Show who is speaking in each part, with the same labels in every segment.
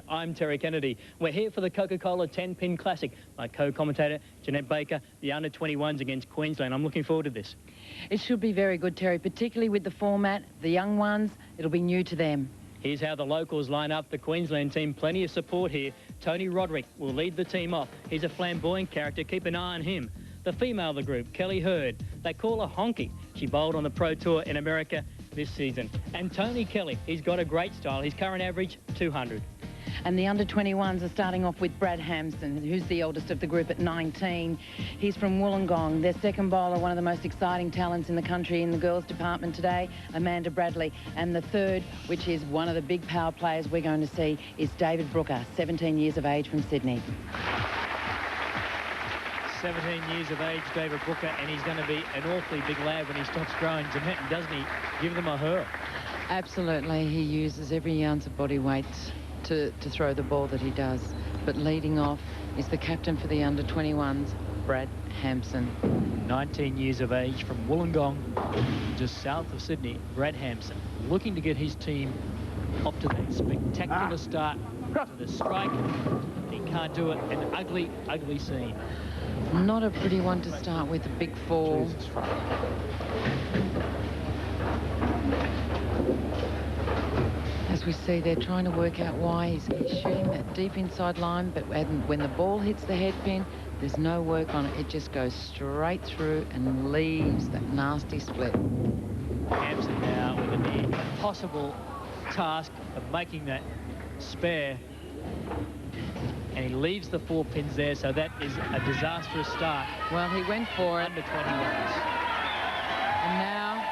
Speaker 1: I'm Terry Kennedy. We're here for the Coca-Cola 10-pin Classic. My co-commentator, Jeanette Baker, the under-21s against Queensland. I'm looking forward to this.
Speaker 2: It should be very good, Terry, particularly with the format. The young ones, it'll be new to them.
Speaker 1: Here's how the locals line up the Queensland team. Plenty of support here. Tony Roderick will lead the team off. He's a flamboyant character. Keep an eye on him. The female of the group, Kelly Hurd. They call her Honky. She bowled on the Pro Tour in America this season. And Tony Kelly, he's got a great style. His current average, 200.
Speaker 2: And the under-21s are starting off with Bret Hampson, who's the eldest of the group at 19. He's from Wollongong. Their second bowler, one of the most exciting talents in the country in the girls department today, Amanda Bradley. And the third, which is one of the big power players we're going to see, is David Brooker, 17 years of age from Sydney.
Speaker 1: 17 years of age, David Brooker, and he's going to be an awfully big lad when he stops growing. Jeanette, doesn't he give them a hurl?
Speaker 2: Absolutely. He uses every ounce of body weight to throw the ball that he does. But leading off is the captain for the under-21s, Bret Hampson.
Speaker 1: 19 years of age from Wollongong, just south of Sydney, Bret Hampson, looking to get his team off to that spectacular start to the strike. He can't do it. An ugly, ugly scene.
Speaker 2: Not a pretty one to start with, a big fall. As we see, they're trying to work out why he's shooting that deep inside line, but when the ball hits the head pin, there's no work on it. It just goes straight through and leaves that nasty split.
Speaker 1: Hamsun now with the impossible task of making that spare. And he leaves the 4 pins there, so that is a disastrous start.
Speaker 2: Well, he went for it.
Speaker 1: Under 21s.
Speaker 2: And now,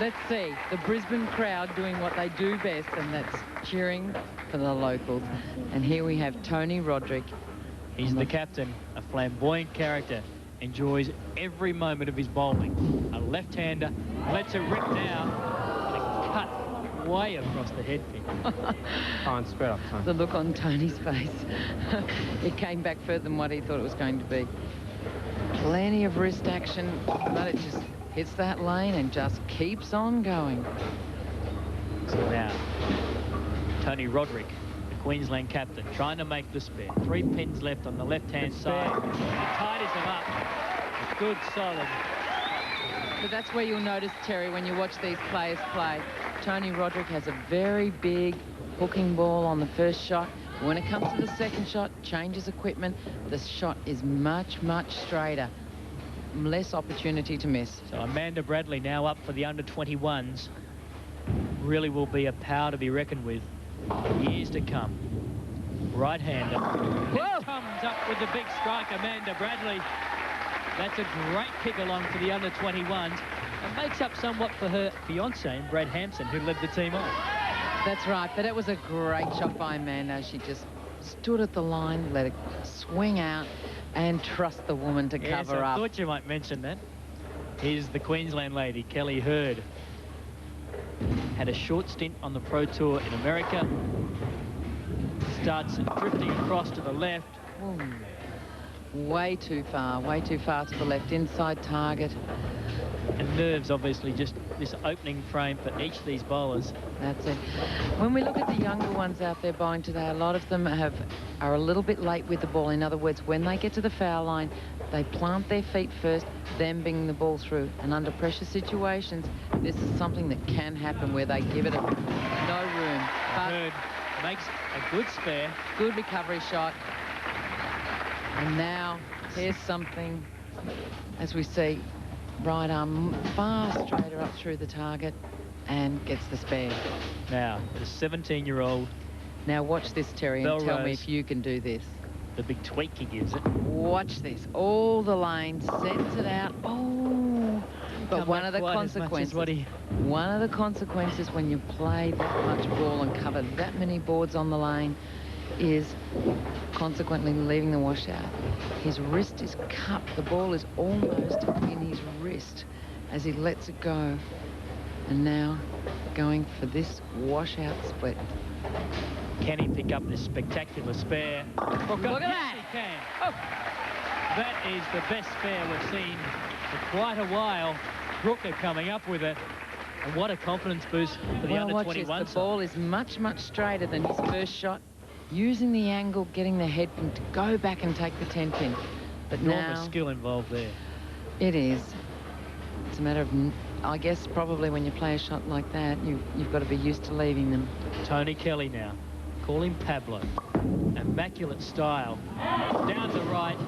Speaker 2: let's see, the Brisbane crowd doing what they do best, and that's cheering for the locals. And here we have Tony Roderick.
Speaker 1: He's the captain, a flamboyant character, enjoys every moment of his bowling. A left-hander, lets it rip now, and a cut way across the head pin.
Speaker 3: Spread up, son.
Speaker 2: The look on Tony's face. It came back further than what he thought it was going to be. Plenty of wrist action, but it just hits that lane and just keeps on going.
Speaker 1: So now, Tony Roderick, the Queensland captain, trying to make the spare. 3 pins left on the left-hand side. He tidies them up. Good, solid.
Speaker 2: But that's where you'll notice, Terry, when you watch these players play. Tony Roderick has a very big hooking ball on the first shot. When it comes to the second shot, changes equipment. The shot is much, much straighter. Less opportunity to miss.
Speaker 1: So Amanda Bradley now up for the under-21s. Really will be a power to be reckoned with years to come. Right-hander. Comes up with the big strike, Amanda Bradley. That's a great kick along for the under-21s. And makes up somewhat for her fiancé, Bret Hampson, who led the team on.
Speaker 2: That's right, but it was a great shot by Amanda. She just stood at the line, let it swing out, and trust the woman to cover up.
Speaker 1: I thought you might mention that. Here's the Queensland lady, Kelly Hurd. Had a short stint on the Pro Tour in America. Starts drifting across to the left.
Speaker 2: Way too far to the left, inside target.
Speaker 1: And nerves, obviously, just this opening frame for each of these bowlers.
Speaker 2: That's it. When we look at the younger ones out there bowling today, a lot of them are a little bit late with the ball. In other words, when they get to the foul line, they plant their feet first, then bring the ball through. And under pressure situations, this is something that can happen where they give it no room. But
Speaker 1: Hurd makes a good spare.
Speaker 2: Good recovery shot. And now, here's something, as we see, right arm far straighter up through the target and gets the spare.
Speaker 1: Now, the 17-year-old.
Speaker 2: Now watch this, Terry, and tell me if you can do this.
Speaker 1: The big tweak he gives it.
Speaker 2: Watch this. All the lanes, sends it out. Oh, but one of the consequences when you play that much ball and cover that many boards on the lane is consequently leaving the washout. His wrist is cut. The ball is almost in his wrist as he lets it go. And now going for this washout split.
Speaker 1: Can he pick up this spectacular spare?
Speaker 2: Look at that!
Speaker 1: Yes, he can. Oh. That is the best spare we've seen for quite a while. Brooker coming up with it. And what a confidence boost for the under-21 side.
Speaker 2: The ball is much, much straighter than his first shot. using the angle, getting the head pin to go back and take the 10 pin. But
Speaker 1: enormous
Speaker 2: now
Speaker 1: skill involved there.
Speaker 2: it is. It's a matter of, I guess, probably when you play a shot like that, you've got to be used to leaving them.
Speaker 1: Tony Kelly now. Call him Pablo. Immaculate style. Down the right.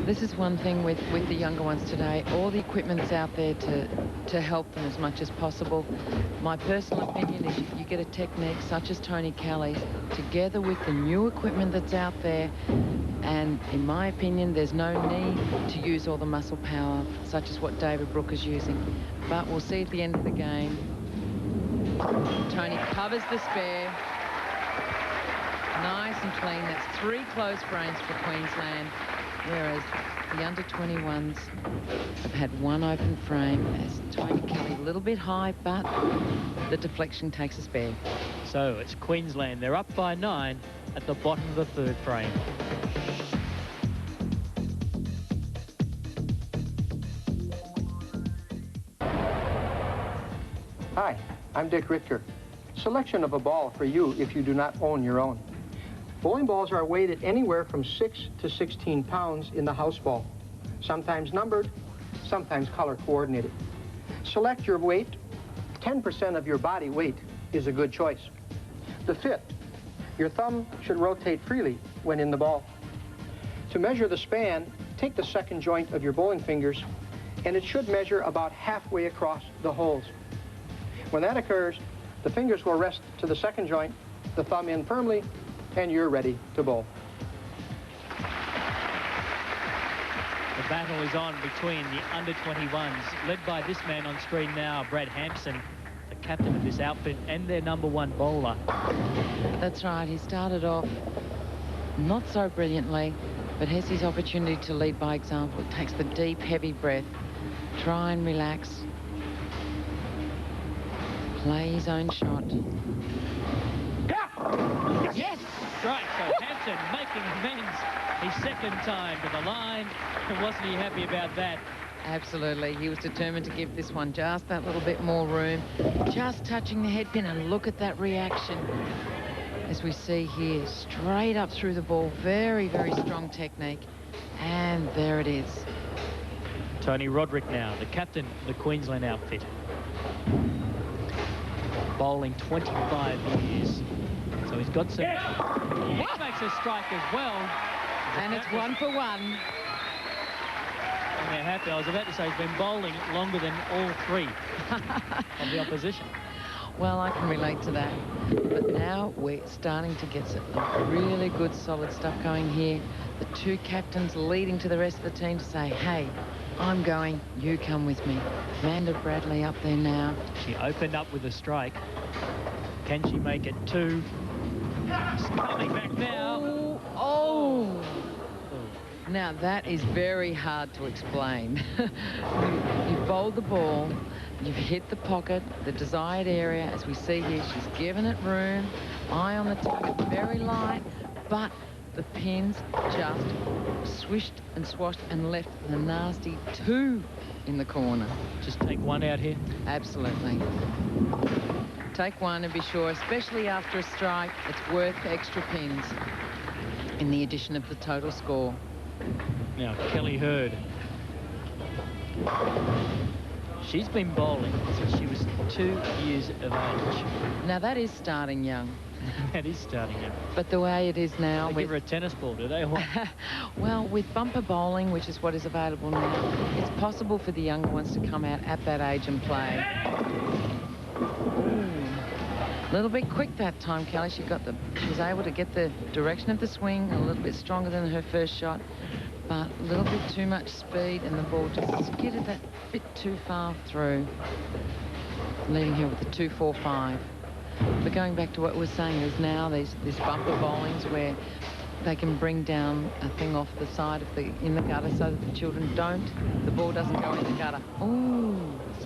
Speaker 2: This is one thing with the younger ones today. All the equipment's out there to help them as much as possible. My personal opinion is you get a technique such as Tony Kelly's together with the new equipment that's out there, and in my opinion, there's no need to use all the muscle power such as what David Brooke is using. But we'll see at the end of the game. Tony covers the spare. Nice and clean. That's 3 close frames for Queensland. Whereas the under-21s have had 1 open frame as Tony Kelly a little bit high, but the deflection takes a spare.
Speaker 1: So it's Queensland. They're up by 9 at the bottom of the 3rd frame.
Speaker 4: Hi, I'm Dick Richter. Selection of a ball for you if you do not own your own. Bowling balls are weighted anywhere from 6 to 16 pounds in the house ball, sometimes numbered, sometimes color coordinated. Select your weight. 10% of your body weight is a good choice. The fit. Your thumb should rotate freely when in the ball. To measure the span, take the second joint of your bowling fingers, and it should measure about halfway across the holes. When that occurs, the fingers will rest to the second joint, the thumb in firmly, and you're ready to bowl.
Speaker 1: The battle is on between the under-21s, led by this man on screen now, Bret Hampson, the captain of this outfit and their #1 bowler.
Speaker 2: That's right. He started off not so brilliantly, but has his opportunity to lead by example. Takes the deep, heavy breath. Try and relax. Play his own shot.
Speaker 1: Yes! Strike. So Hamsun making amends his 2nd time to the line. And wasn't he happy about that?
Speaker 2: Absolutely. He was determined to give this one just that little bit more room. Just touching the head pin, and look at that reaction. As we see here, straight up through the ball. Very, very strong technique. And there it is.
Speaker 1: Tony Roderick now, the captain of the Queensland outfit. Bowling 25 years. So he's got some... He makes a strike as well.
Speaker 2: And it's 1 for 1.
Speaker 1: And they're happy. I was about to say he's been bowling longer than all 3 of the opposition.
Speaker 2: Well, I can relate to that. But now we're starting to get some really good, solid stuff going here. The 2 captains leading to the rest of the team to say, hey, I'm going, you come with me. Amanda Bradley up there now.
Speaker 1: She opened up with a strike. Can she make it 2? She's coming back now.
Speaker 2: Oh! Now, that is very hard to explain. You've bowled the ball, you've hit the pocket, the desired area. As we see here, she's given it room. Eye on the target, very light, but the pins just swished and swashed and left the nasty 2 in the corner.
Speaker 1: Just take 1 out here.
Speaker 2: Absolutely. Take 1 and be sure, especially after a strike, it's worth extra pins in the addition of the total score.
Speaker 1: Now, Kelly Hurd. She's been bowling since she was 2 years of age.
Speaker 2: Now, that is starting young.
Speaker 1: That is starting young.
Speaker 2: But the way it is now...
Speaker 1: They give her a tennis ball, do they?
Speaker 2: Well, with bumper bowling, which is what is available now, it's possible for the younger ones to come out at that age and play. A little bit quick that time, Kelly. She was able to get the direction of the swing a little bit stronger than her first shot, but a little bit too much speed, and the ball just skidded that bit too far through, leaving her with a 2-4-5. But going back to what we were saying, there's now these bumper bowlings where they can bring down a thing off the side of in the gutter so that the ball doesn't go in the gutter. Ooh.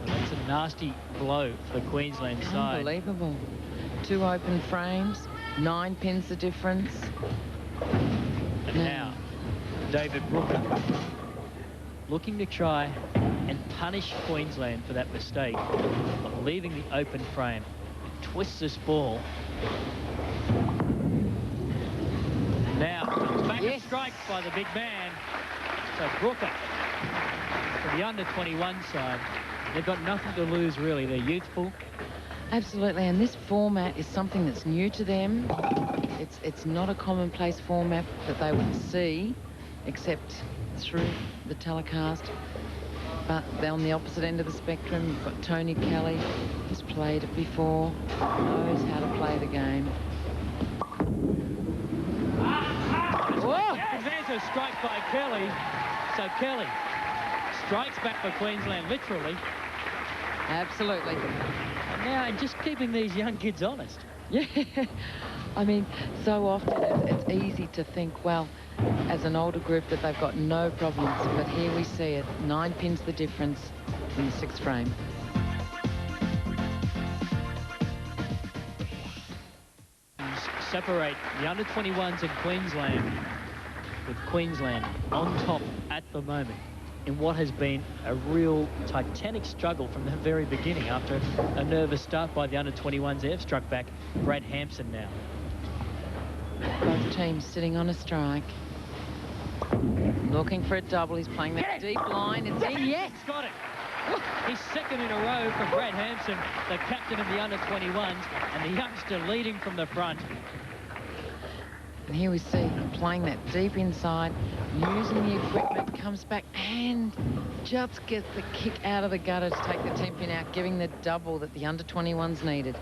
Speaker 1: That's a nasty blow for the Queensland side.
Speaker 2: Unbelievable. 2 open frames, 9 pins the difference.
Speaker 1: And now, David Brooker looking to try and punish Queensland for that mistake of leaving the open frame. Twists this ball. Now comes back and strikes by the big man. So Brooker for the under-21 side. They've got nothing to lose, really. They're youthful.
Speaker 2: Absolutely, and this format is something that's new to them. It's not a commonplace format that they would see, except through the telecast. But they're on the opposite end of the spectrum. You've got Tony Kelly, who's played it before, knows how to play the game.
Speaker 1: Whoa! There's a strike by Kelly. So Kelly strikes back for Queensland, literally.
Speaker 2: Absolutely.
Speaker 1: And now just keeping these young kids honest.
Speaker 2: Yeah. I mean, so often it's easy to think, well, as an older group that they've got no problems. But here we see it. 9 pins the difference in the 6th frame.
Speaker 1: Separate the under-21s in Queensland, with Queensland on top at the moment in what has been a real titanic struggle from the very beginning. After a nervous start by the under-21s, they've struck back. Bret Hampson now.
Speaker 2: Both teams sitting on a strike. Looking for a double. He's playing that deep line. It's in. Yes!
Speaker 1: He's got it. He's second in a row from Bret Hampson, the captain of the under-21s, and the youngster leading from the front.
Speaker 2: And here we see him playing that deep inside, using the equipment, comes back and just gets the kick out of the gutter to take the 10-pin out, giving the double that the under-21s needed.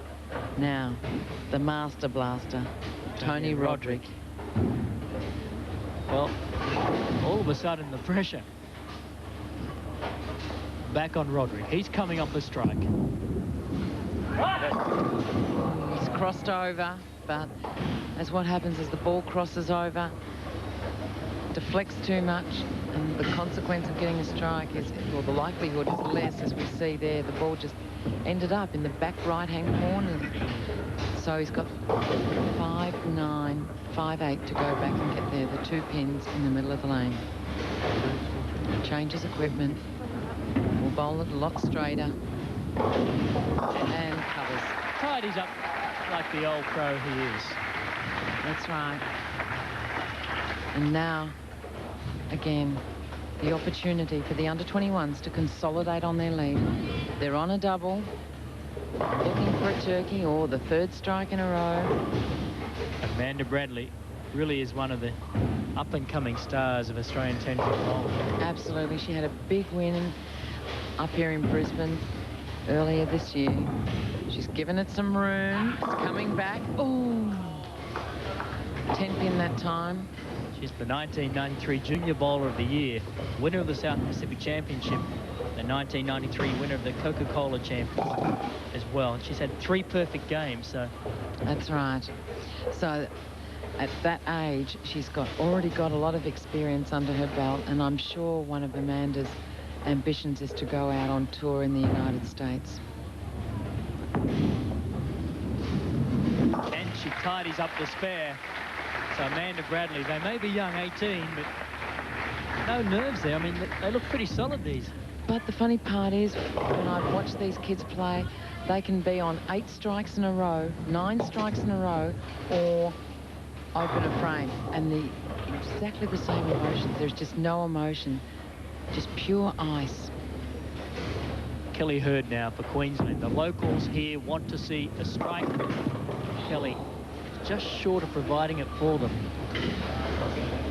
Speaker 2: Now, the master blaster, Tony Roderick.
Speaker 1: Well, all of a sudden, the pressure back on Roderick. He's coming off the strike.
Speaker 2: He's crossed over, but as what happens as the ball crosses over, deflects too much, and the consequence of getting a strike is, well, the likelihood is less, as we see there. The ball just ended up in the back right-hand corner. So he's got 5-9, 5-8 to go back and get there. The 2 pins in the middle of the lane. Changes equipment. Will bowl it a lot straighter. And covers.
Speaker 1: Tidies up like the old pro he is.
Speaker 2: That's right. And now, again, the opportunity for the under-21s to consolidate on their lead. They're on a double, looking for a turkey or the 3rd strike in a row.
Speaker 1: Amanda Bradley really is one of the up-and-coming stars of Australian 10-pin bowling.
Speaker 2: Absolutely. She had a big win up here in Brisbane earlier this year. She's given it some room. It's coming back. Ooh. 10-pin that time.
Speaker 1: She's the 1993 Junior Bowler of the Year, winner of the South Pacific Championship, the 1993 winner of the Coca Cola Championship as well. And she's had 3 perfect games, so...
Speaker 2: That's right. So at that age, she's already got a lot of experience under her belt, and I'm sure one of Amanda's ambitions is to go out on tour in the United States.
Speaker 1: And she tidies up the spare. So Amanda Bradley, they may be young, 18, but no nerves there. I mean, they look pretty solid, these.
Speaker 2: But the funny part is, when I've watched these kids play, they can be on 8 strikes in a row, 9 strikes in a row, or open a frame. And exactly the same emotions. There's just no emotion, just pure ice.
Speaker 1: Kelly Hurd now for Queensland. The locals here want to see a strike. Kelly just short of providing it for them.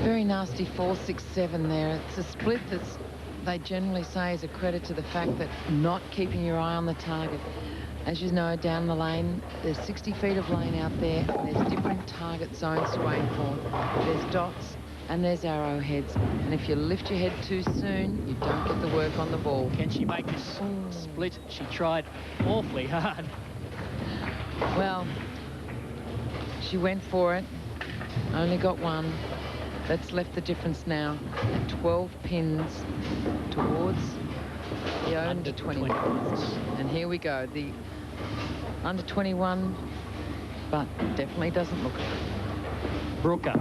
Speaker 2: Very nasty 4-6-7 there. It's a split that's, they generally say, is a credit to the fact that not keeping your eye on the target. As you know, down the lane, there's 60 feet of lane out there, and there's different target zones to aim for. There's dots and there's arrowheads. And if you lift your head too soon, you don't get the work on the ball.
Speaker 1: Can she make this split? She tried awfully hard.
Speaker 2: Well, she went for it, only got 1. That's left the difference now at 12 pins towards the under-21s. And here we go, the under-21, but definitely doesn't look it.
Speaker 1: Brooker,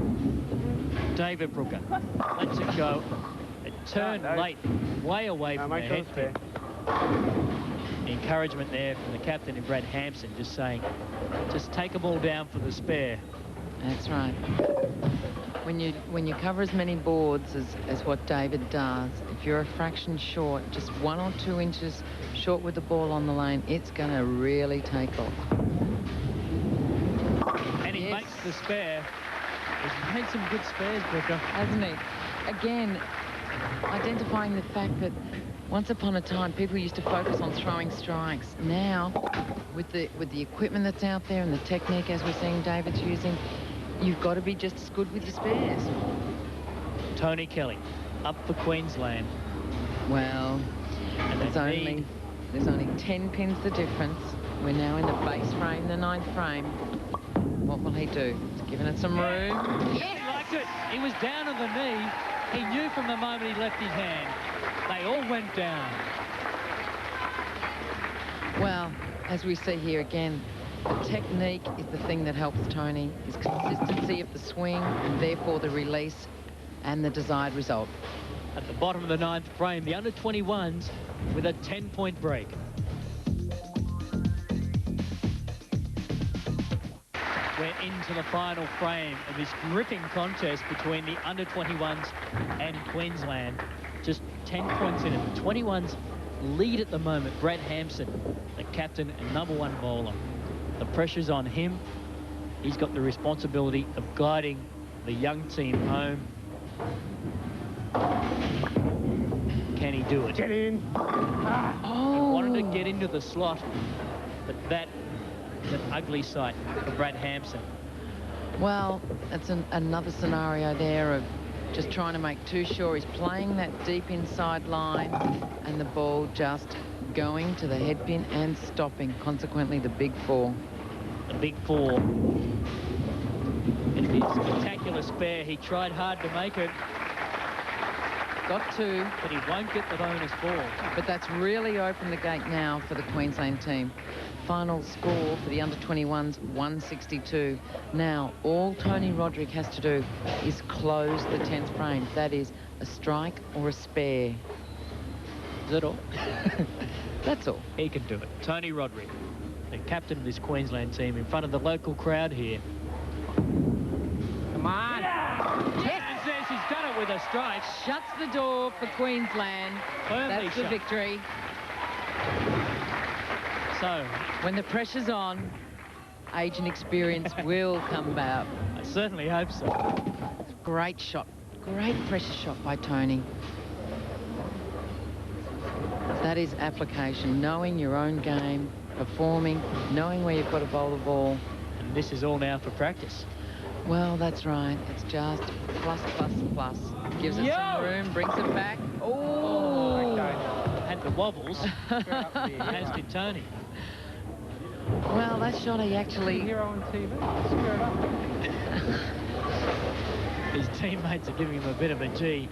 Speaker 1: David Brooker, lets it go at turn late, way away from the head pin. Encouragement there from the captain in Bret Hampson, just saying, just take them all down for the spare.
Speaker 2: That's right. When you cover as many boards as what David does, if you're a fraction short, just 1 or 2 inches short with the ball on the lane, it's going to really take off.
Speaker 1: And he makes the spare. He's made some good spares, Booker. Hasn't he?
Speaker 2: Again, identifying the fact that once upon a time, people used to focus on throwing strikes. Now, with the equipment that's out there and the technique, as we're seeing David's using, you've got to be just as good with your spares.
Speaker 1: Tony Kelly, up for Queensland.
Speaker 2: Well, and there's only 10 pins the difference. We're now in the base frame, the 9th frame. What will he do? He's giving it some room.
Speaker 1: Yes! He liked it. He was down on the knee. He knew from the moment he left his hand. They all went down.
Speaker 2: Well, as we see here again, the technique is the thing that helps Tony. His consistency of the swing, and therefore the release and the desired result.
Speaker 1: At the bottom of the 9th frame, the under-21s with a 10-point break. We're into the final frame of this gripping contest between the under-21s and Queensland. Just 10 points in it. The 21s lead at the moment. Bret Hampson, the captain and #1 bowler. The pressure's on him. He's got the responsibility of guiding the young team home. Can he do it?
Speaker 3: Get in.
Speaker 1: He wanted to get into the slot, but that is an ugly sight for Bret Hampson.
Speaker 2: Well, that's another scenario there of just trying to make too sure. He's playing that deep inside line and the ball just going to the head pin and stopping. Consequently, the big 4.
Speaker 1: The big 4. And his spectacular spare. He tried hard to make it.
Speaker 2: Got 2.
Speaker 1: But he won't get the bonus ball.
Speaker 2: But that's really opened the gate now for the Queensland team. Final score for the under-21s, 162. Now, all Tony Roderick has to do is close the 10th frame. That is a strike or a spare.
Speaker 1: Is that all?
Speaker 2: That's all.
Speaker 1: He can do it. Tony Roderick, the captain of this Queensland team, in front of the local crowd here.
Speaker 3: Come on.
Speaker 1: Yes! And says he's done it with a strike.
Speaker 2: Shuts the door for Queensland.
Speaker 1: Firmly
Speaker 2: That's the
Speaker 1: shut.
Speaker 2: victory.
Speaker 1: So,
Speaker 2: when the pressure's on, age and experience will come about.
Speaker 1: I certainly hope so.
Speaker 2: Great shot. Great pressure shot by Tony. That is application. Knowing your own game, performing, knowing where you've got to bowl the ball.
Speaker 1: And this is all now for practice.
Speaker 2: Well, that's right. It's just plus, plus, plus. Gives it some room, brings it back. Oh!
Speaker 1: Had the wobbles, as did Tony.
Speaker 2: Well, that shot he actually...
Speaker 3: Hero on TV. Screw it up.
Speaker 1: His teammates are giving him a bit of a G.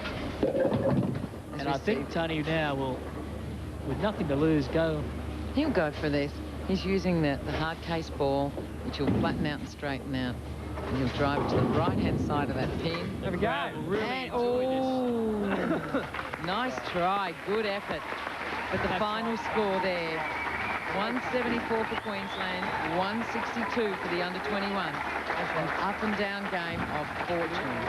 Speaker 1: And I think Tony now will, with nothing to lose, go.
Speaker 2: He'll go for this. He's using the hard case ball, which will flatten out and straighten out. And he'll drive it to the right-hand side of that pin.
Speaker 3: There we go.
Speaker 1: Really
Speaker 2: Nice try. Good effort. But the final score there, 174 for Queensland, 162 for the under-21. An up and down game of fortune.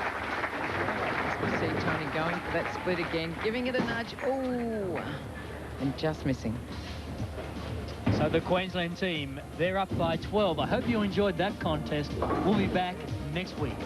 Speaker 2: As we see Tony going for that split again, giving it a nudge. Oh, and just missing.
Speaker 1: So the Queensland team, they're up by 12. I hope you enjoyed that contest. We'll be back next week.